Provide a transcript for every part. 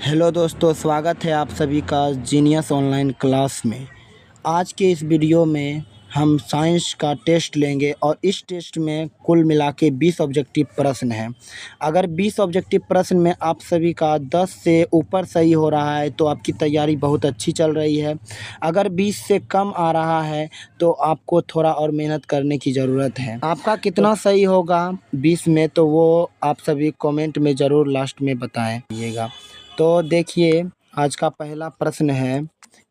Hello दोस्तों, स्वागत है आप सभी का जीनियस ऑनलाइन क्लास में। आज के इस वीडियो में हम साइंस का टेस्ट लेंगे और इस टेस्ट में कुल मिला के 20 ऑब्जेक्टिव प्रश्न हैं। अगर 20 ऑब्जेक्टिव प्रश्न में आप सभी का 10 से ऊपर सही हो रहा है तो आपकी तैयारी बहुत अच्छी चल रही है। अगर 20 से कम आ रहा है तो आपको थोड़ा और मेहनत करने की ज़रूरत है। आपका कितना सही होगा 20 में, तो वो आप सभी कमेंट में ज़रूर लास्ट में बताइएगा। तो देखिए, आज का पहला प्रश्न है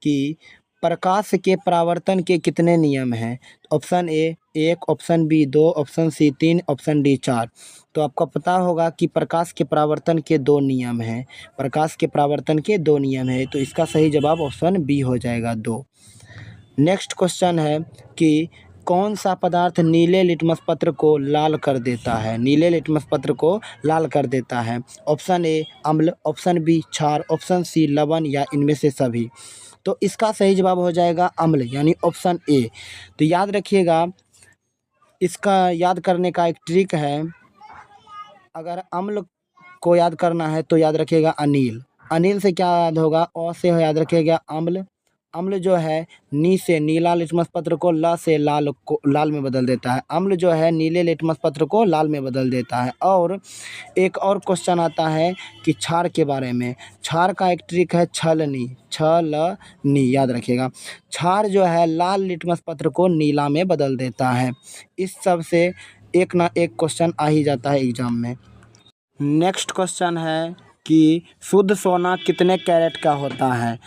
कि प्रकाश के परावर्तन के कितने नियम हैं। Option A 1, option B 2, option C 3, option D 4। तो आपको पता होगा कि प्रकाश के परावर्तन के 2 नियम हैं। प्रकाश के परावर्तन के 2 नियम हैं, तो इसका सही जवाब ऑप्शन बी हो जाएगा 2। नेक्स्ट क्वेश्चन है कि कौन सा पदार्थ नीले लिटमस पत्र को लाल कर देता है। नीले लिटमस पत्र को लाल कर देता है। ऑप्शन ए अम्ल, ऑप्शन बी क्षार, ऑप्शन सी लवण या इनमें से सभी। तो इसका सही जवाब हो जाएगा अम्ल, यानी ऑप्शन ए। तो याद रखिएगा, इसका याद करने का एक ट्रिक है। अगर अम्ल को याद करना है तो याद रखिएगा अनिल। अनिल से क्या याद होगा, अ से याद रखिएगा अम्ल। अम्ल जो है नी से नीला लिटमस पत्र को, ल से लाल में बदल देता है। अम्ल जो है नीले लिटमस पत्र को लाल में बदल देता है। और एक और क्वेश्चन आता है कि क्षार के बारे में। क्षार का एक ट्रिक है छलनी, छलनी, याद रखिएगा। क्षार जो है लाल लिटमस पत्र को नीला में बदल देता है। इस सब से एक ना एक क्वेश्चन आ ही जाता है एग्जाम में। नेक्स्ट क्वेश्चन है कि शुद्ध सोना कितने कैरेट का होता है।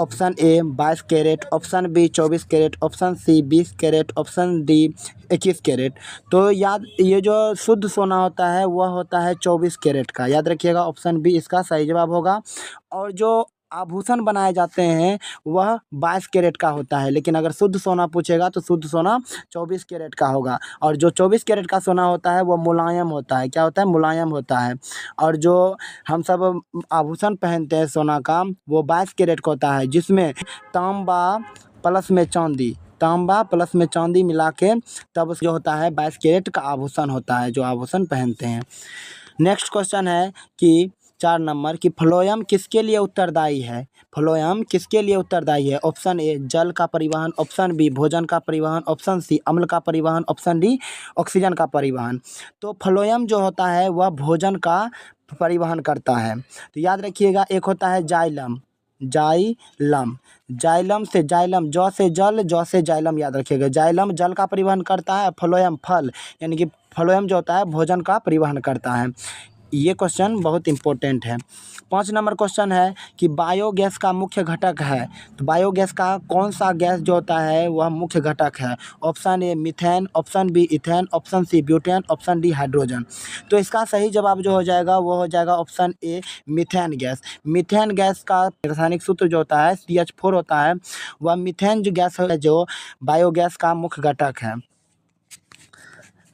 Option A 22 carat, option B 24 carat, option C 20 carat, option D 21 carat. तो याद, ये जो शुद्ध सोना होता है वह होता है 24 कैरेट का, याद रखिएगा। ऑप्शन बी इसका सही जवाब होगा। और जो आभूषण बनाए जाते हैं वह 22 कैरेट का होता है, लेकिन अगर शुद्ध सोना पूछेगा तो शुद्ध सोना 24 कैरेट का होगा। और जो 24 कैरेट का सोना होता है वो मुलायम होता है। क्या होता है? मुलायम होता है। और जो हम सब आभूषण पहनते हैं सोना का, वो 22 कैरेट का होता है, जिसमें तांबा प्लस में चांदी, तांबा प्लस में चांदी मिला के तब जो होता है 22 कैरेट का आभूषण होता है, जो आभूषण पहनते हैं। नेक्स्ट क्वेश्चन है कि 4 नंबर की फ्लोएम किसके लिए उत्तरदायी है। फ्लोएम किसके लिए उत्तरदायी है। ऑप्शन ए जल का परिवहन, ऑप्शन बी भोजन का परिवहन, ऑप्शन सी अम्ल का परिवहन, ऑप्शन डी ऑक्सीजन का परिवहन। तो फ्लोएम जो होता है वह भोजन का परिवहन करता है। तो याद रखिएगा, एक होता है जाइलम, जाइलम, जाइलम से जाइलम, जौ से जल, जौ से जाइलम, याद रखिएगा। जाइलम जल का परिवहन करता है, फ्लोएम फल, यानी कि फ्लोएम जो होता है भोजन का परिवहन करता है। ये क्वेश्चन बहुत इंपॉर्टेंट है। 5 नंबर क्वेश्चन है कि बायोगैस का मुख्य घटक है। तो बायोगैस का कौन सा गैस जो होता है वह मुख्य घटक है। Option A methane, option B ethane, option C butane, option D hydrogen. तो इसका सही जवाब जो हो जाएगा वो हो जाएगा option A methane gas. Methane gas का रासायनिक सूत्र जो होता है CH4 होता है, वह मीथेन जो गैस है जो बायोगैस का मुख्य घटक है।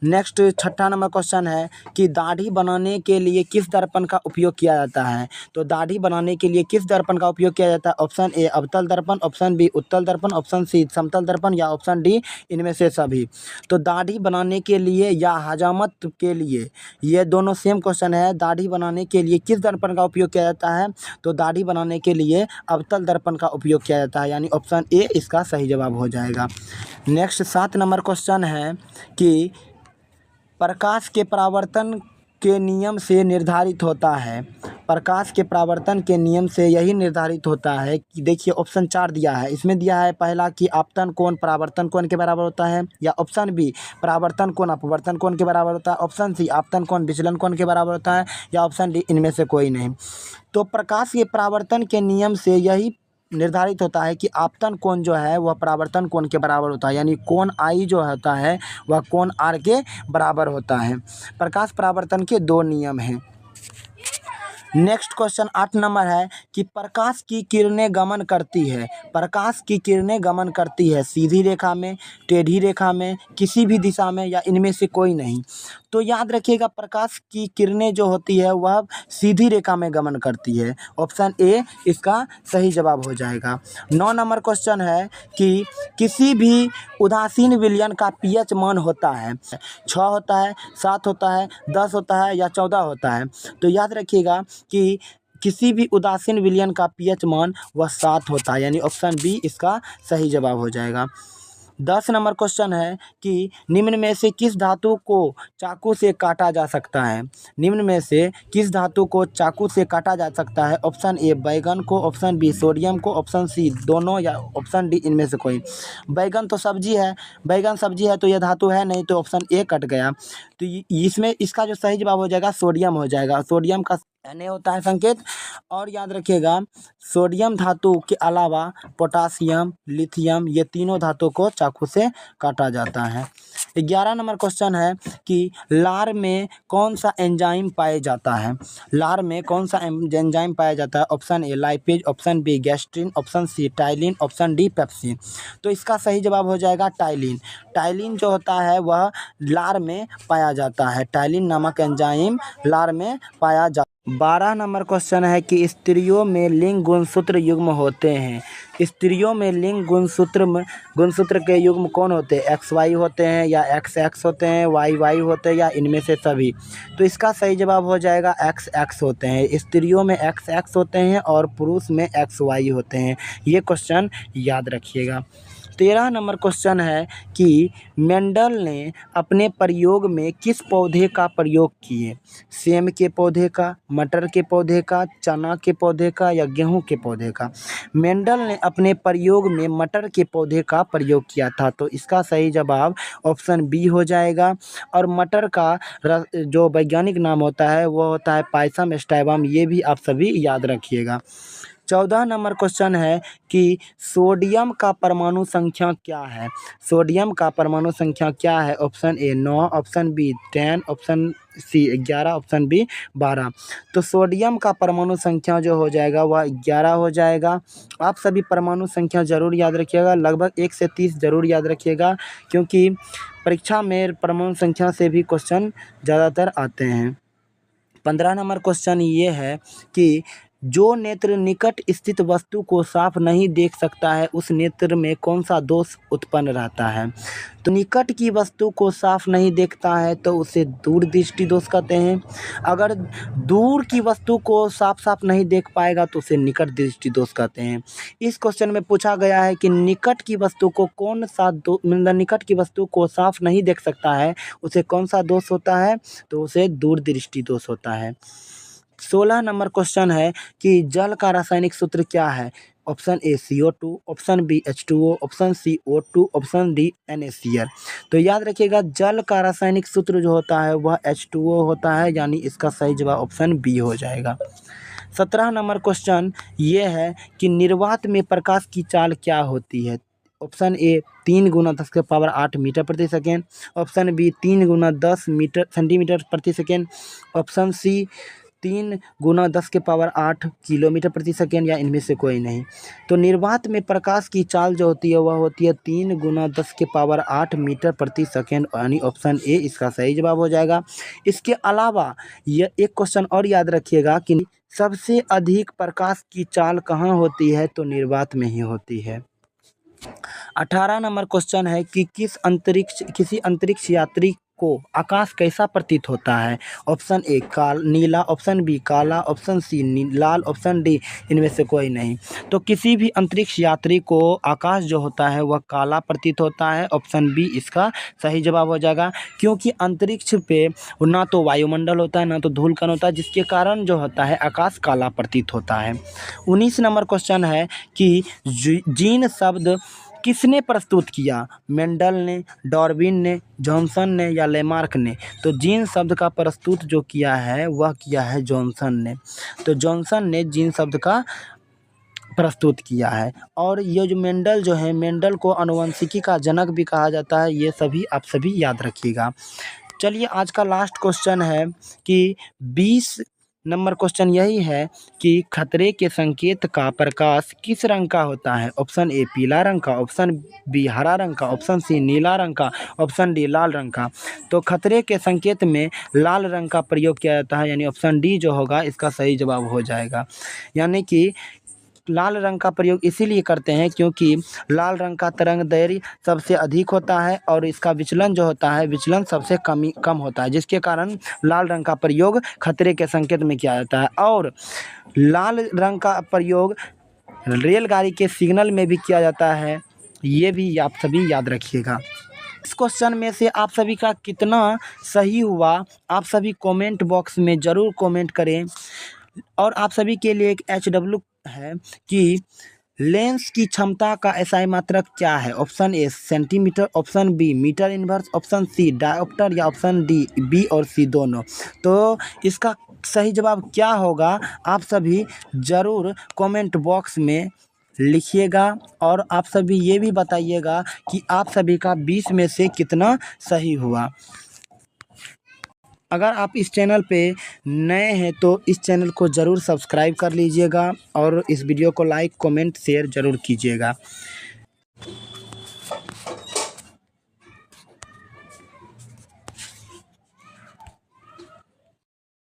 नेक्स्ट 6 नंबर क्वेश्चन है कि दाढ़ी बनाने के लिए किस दर्पण का उपयोग किया जाता है। तो दाढ़ी बनाने के लिए किस दर्पण का उपयोग किया जाता है। ऑप्शन ए अवतल दर्पण, ऑप्शन बी उत्तल दर्पण, ऑप्शन सी समतल दर्पण या ऑप्शन डी इनमें से सभी। तो दाढ़ी बनाने के लिए या हजामत के लिए, ये दोनों सेम क्वेश्चन है। दाढ़ी बनाने के लिए किस दर्पण का उपयोग किया जाता है। तो दाढ़ी बनाने के लिए अवतल दर्पण का उपयोग किया जाता है, यानी ऑप्शन ए इसका सही जवाब हो जाएगा। नेक्स्ट 7 नंबर क्वेश्चन है कि प्रकाश के परावर्तन के नियम से निर्धारित होता है। प्रकाश के परावर्तन के नियम से यही निर्धारित होता है कि देखिए ऑप्शन 4 दिया है, इसमें दिया है पहला कि आपतन कोण परावर्तन कोण के बराबर होता है, या ऑप्शन बी परावर्तन कोण अपवर्तन कोण के बराबर होता है, ऑप्शन सी आपतन कोण विचलन कोण के बराबर होता है, या ऑप्शन डी इनमें से कोई नहीं। तो प्रकाश के परावर्तन के नियम से यही निर्धारित होता है कि आपतन कोण जो है वह परावर्तन कोण के बराबर होता है, यानी कोण आई जो होता है वह कोण आर के बराबर होता है। प्रकाश परावर्तन के 2 नियम हैं। नेक्स्ट क्वेश्चन 8 नंबर है कि प्रकाश की किरणें गमन करती है। प्रकाश की किरणें गमन करती है सीधी रेखा में, टेढ़ी रेखा में, किसी भी दिशा में, या इनमें से कोई नहीं। तो याद रखिएगा, प्रकाश की किरणें जो होती है वह सीधी रेखा में गमन करती है। ऑप्शन ए इसका सही जवाब हो जाएगा। 9 नंबर क्वेश्चन है कि किसी भी उदासीन विलयन का pH मान होता है। 6 होता है, 7 होता है, 10 होता है या 14 होता है। तो याद रखिएगा कि किसी भी उदासीन विलयन का पीएच मान वह 7 होता है, यानी ऑप्शन बी इसका सही जवाब हो जाएगा। 10 नंबर क्वेश्चन है कि निम्न में से किस धातु को चाकू से काटा जा सकता है? निम्न में से किस धातु को चाकू से काटा जा सकता है? ऑप्शन ए बैगन को, ऑप्शन बी सोडियम को, ऑप्शन सी दोनों, या ऑप्शन डी इनमें से कोई। बैगन तो सब्जी है, बैगन सब्जी है तो यह धातु है नहीं, तो ऑप्शन ए कट गया। तो इसमें इसका जो सही जवाब हो जाएगा सोडियम हो जाएगा। सोडियम का Na होता है संकेत। और याद रखिएगा सोडियम धातु के अलावा पोटासियम, लिथियम, ये तीनों धातु को चाकू से काटा जाता है। 11 नंबर क्वेश्चन है कि लार में कौन सा एंजाइम पाया जाता है? लार में कौन सा एंजाइम पाया जाता है? Option A lipase, option B gastrin, option C ptyalin, option D pepsin. तो इसका सही जवाब हो जाएगा टाइलिन। टाइलिन जो होता है वह लार में पाया जाता है। टाइलिन नामक एंजाइम लार में पाया जाता है। 12 नंबर क्वेश्चन है कि स्त्रियों में लिंग गुणसूत्र युग्म होते हैं। स्त्रियों में लिंग गुणसूत्र के युग्म कौन होते हैं? XY होते हैं, या XX होते हैं, YY होते हैं, या इनमें से सभी? तो इसका सही जवाब हो जाएगा XX होते हैं। स्त्रियों में XX होते हैं और पुरुष में XY होते हैं। ये क्वेश्चन याद रखिएगा। 13 नंबर क्वेश्चन है कि मेंडल ने अपने प्रयोग में किस पौधे का प्रयोग किए? सेम के पौधे का, मटर के पौधे का, चना के पौधे का, या गेहूं के पौधे का? मेंडल ने अपने प्रयोग में मटर के पौधे का प्रयोग किया था, तो इसका सही जवाब ऑप्शन बी हो जाएगा। और मटर का जो वैज्ञानिक नाम होता है वो होता है पायसम स्टाइवम, ये भी आप सभी याद रखिएगा। 14 नंबर क्वेश्चन है कि सोडियम का परमाणु संख्या क्या है? सोडियम का परमाणु संख्या क्या है? Option A 9, option B 10, option C 11, option B 12। तो सोडियम का परमाणु संख्या जो हो जाएगा वह 11 हो जाएगा। आप सभी परमाणु संख्या जरूर याद रखिएगा, लगभग 1 से 30 जरूर याद रखिएगा, क्योंकि परीक्षा में परमाणु संख्या से भी क्वेश्चन ज़्यादातर आते हैं। 15 नंबर क्वेश्चन ये है कि जो नेत्र निकट स्थित वस्तु को साफ नहीं देख सकता है उस नेत्र में कौन सा दोष उत्पन्न रहता है? तो निकट की वस्तु को साफ नहीं देखता है तो उसे दूर दृष्टि दोष कहते हैं। अगर दूर की वस्तु को साफ साफ नहीं देख पाएगा तो उसे निकट दृष्टि दोष कहते हैं। इस क्वेश्चन में पूछा गया है कि निकट की वस्तु को कौन सा निकट की वस्तु को साफ नहीं देख सकता है उसे कौन सा दोष होता है? तो उसे दूर दृष्टि दोष होता है। 16 नंबर क्वेश्चन है कि जल का रासायनिक सूत्र क्या है? Option A CO2, option B H2O, option C O2, option D NaCl। तो याद रखिएगा जल का रासायनिक सूत्र जो होता है वह H2O होता है, यानी इसका सही जवाब ऑप्शन बी हो जाएगा। 17 नंबर क्वेश्चन ये है कि निर्वात में प्रकाश की चाल क्या होती है? ऑप्शन ए 3 गुना 10 के पावर 8 मीटर प्रति सेकेंड, ऑप्शन बी 3 गुना 10 सेंटीमीटर प्रति सेकेंड, ऑप्शन सी 3 गुना 10 के पावर 8 किलोमीटर प्रति सेकेंड, या इनमें से कोई नहीं। तो निर्वात में प्रकाश की चाल जो होती है वह होती है 3 गुना 10 के पावर 8 मीटर प्रति सेकेंड, यानी ऑप्शन ए इसका सही जवाब हो जाएगा। इसके अलावा यह एक क्वेश्चन और याद रखिएगा कि सबसे अधिक प्रकाश की चाल कहाँ होती है? तो निर्वात में ही होती है। 18 नंबर क्वेश्चन है कि किसी अंतरिक्ष यात्री को आकाश कैसा प्रतीत होता है? ऑप्शन ए नीला, ऑप्शन बी काला, ऑप्शन सी लाल, ऑप्शन डी इनमें से कोई नहीं। तो किसी भी अंतरिक्ष यात्री को आकाश जो होता है वह काला प्रतीत होता है। ऑप्शन बी इसका सही जवाब हो जाएगा, क्योंकि अंतरिक्ष पे ना तो वायुमंडल होता है ना तो धूल कण होता है, जिसके कारण जो होता है आकाश काला प्रतीत होता है। 19 नंबर क्वेश्चन है कि जीन शब्द किसने प्रस्तुत किया? मेंडल ने, डार्विन ने, जॉनसन ने, या लेमार्क ने? तो जीन शब्द का प्रस्तुत जो किया है वह किया है जॉनसन ने। तो जॉनसन ने जीन शब्द का प्रस्तुत किया है। और ये जो मेंडल जो है, मेंडल को आनुवंशिकी का जनक भी कहा जाता है। ये सभी आप सभी याद रखिएगा। चलिए आज का लास्ट क्वेश्चन है कि 20 नंबर क्वेश्चन यही है कि खतरे के संकेत का प्रकाश किस रंग का होता है? ऑप्शन ए पीला रंग का, ऑप्शन बी हरा रंग का, ऑप्शन सी नीला रंग का, ऑप्शन डी लाल रंग का। तो खतरे के संकेत में लाल रंग का प्रयोग किया जाता है, यानी ऑप्शन डी जो होगा इसका सही जवाब हो जाएगा। यानी कि लाल रंग का प्रयोग इसीलिए करते हैं क्योंकि लाल रंग का तरंग दैर्घ्य सबसे अधिक होता है और इसका विचलन जो होता है विचलन सबसे कम होता है, जिसके कारण लाल रंग का प्रयोग खतरे के संकेत में किया जाता है। और लाल रंग का प्रयोग रेलगाड़ी के सिग्नल में भी किया जाता है, ये भी आप सभी याद रखिएगा। इस क्वेश्चन में से आप सभी का कितना सही हुआ, आप सभी कमेंट बॉक्स में ज़रूर कमेंट करें। और आप सभी के लिए एक HW है कि लेंस की क्षमता का SI मात्रक क्या है। Option A centimetre, option B metre inverse, option C dioptre या ऑप्शन डी बी और सी दोनों। तो इसका सही जवाब क्या होगा आप सभी ज़रूर कमेंट बॉक्स में लिखिएगा। और आप सभी ये भी बताइएगा कि आप सभी का 20 में से कितना सही हुआ। अगर आप इस चैनल पे नए हैं तो इस चैनल को ज़रूर सब्सक्राइब कर लीजिएगा और इस वीडियो को लाइक, कमेंट, शेयर ज़रूर कीजिएगा।